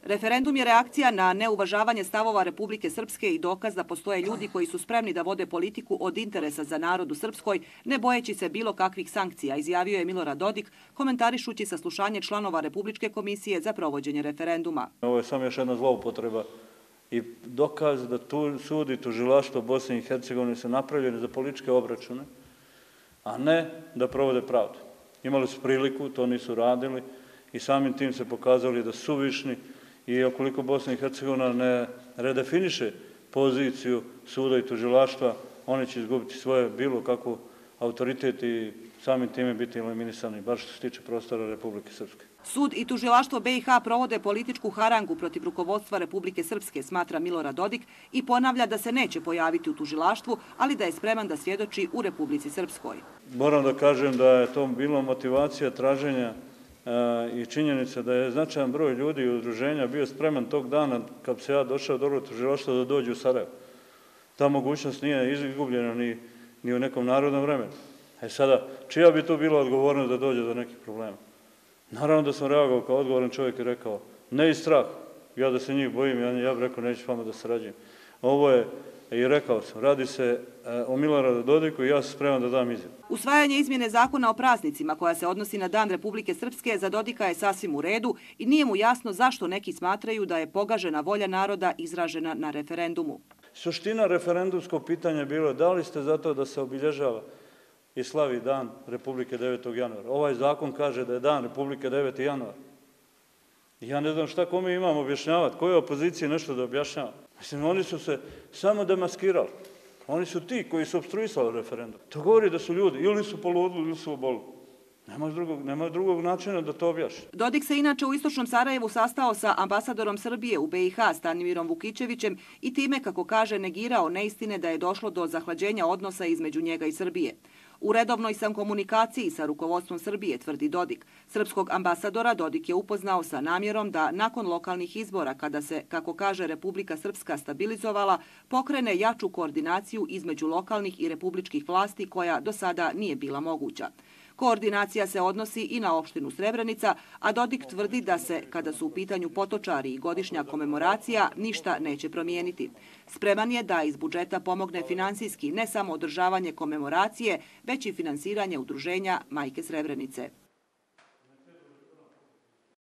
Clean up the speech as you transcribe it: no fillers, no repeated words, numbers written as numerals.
Referendum je reakcija na neuvažavanje stavova Republike Srpske i dokaz da postoje ljudi koji su spremni da vode politiku od interesa za narod u Srpskoj, ne bojeći se bilo kakvih sankcija, izjavio je Milorad Dodik, komentarišući saslušanje članova Republičke komisije za provođenje referenduma. Ovo je samo još jedna zloupotreba i dokaz da sud i tužilaštvo Bosne i Hercegovine su napravljeni za političke obračune, a ne da provode pravdu. Imali su priliku, to nisu radili i samim tim se pokazali da su suvišni i ukoliko Bosna i Hercegovina ne redefiniše poziciju suda i tužilaštva, oni će izgubiti svoje bilo kakvu autoritet i samim time biti eliminisani, bar što se tiče prostora Republike Srpske. Sud i tužilaštvo BiH provode političku harangu protiv rukovodstva Republike Srpske, smatra Milorad Dodik i ponavlja da se neće pojaviti u tužilaštvu, ali da je spreman da svjedoči u Republici Srpskoj. Moram da kažem da je to bila motivacija traženja i činjenica da je značajan broj ljudi i udruženja bio spreman tog dana kad se ja došao do tužilaštva da dođu u Sarajevo. Ta mogućnost nije izgubljena ni u nekom narodnom vremenu. Sada, čija bi to bila odgovornost da dođe do nekih problema? Naravno da sam reagovao kao odgovoran čovjek i rekao, ne iz straha, ja da se njih bojim, ja bih rekao neću vama da sarađujem. Ovo je, i rekao sam, radi se o Miloradu Dodiku i ja sam spreman da dam izjavu. Usvajanje izmjene zakona o praznicima koja se odnosi na Dan Republike Srpske za Dodika je sasvim u redu i nije mu jasno zašto neki smatraju da je pogažena volja naroda izražena na referendumu. Suština referendumskog pitanja je bilo da li ste za to da se obilježava i slavi Dan Republike 9. januara. Ovaj zakon kaže da je Dan Republike 9. januara. Ja ne znam šta kome imam objašnjavati, koje opoziciji nešto da objašnjava. Mislim, oni su se samo demaskirali. Oni su ti koji su opstruisali referendum. To govori da su ljudi ili su poludili ili su obolili. Nema drugog načina da to objašnja. Dodik se inače u istočnom Sarajevu sastao sa ambasadorom Srbije u BiH Stanimirom Vukićevićem i time, kako kaže, negirao neistine da je došlo do zahlađenja odnosa između njega i Srbije. U redovnoj sam komunikaciji sa rukovodstvom Srbije, tvrdi Dodik. Srpskog ambasadora Dodik je upoznao sa namjerom da nakon lokalnih izbora, kada se, kako kaže, Republika Srpska stabilizovala, pokrene jaču koordinaciju između lokalnih i republičkih vlasti koja do sada nije bila moguća. Koordinacija se odnosi i na opštinu Srebrenica, a Dodik tvrdi da se, kada su u pitanju potočari i godišnja komemoracija, ništa neće promijeniti. Spreman je da iz budžeta pomogne finansijski ne samo održavanje komemoracije, već i finansiranje udruženja Majke Srebrenice.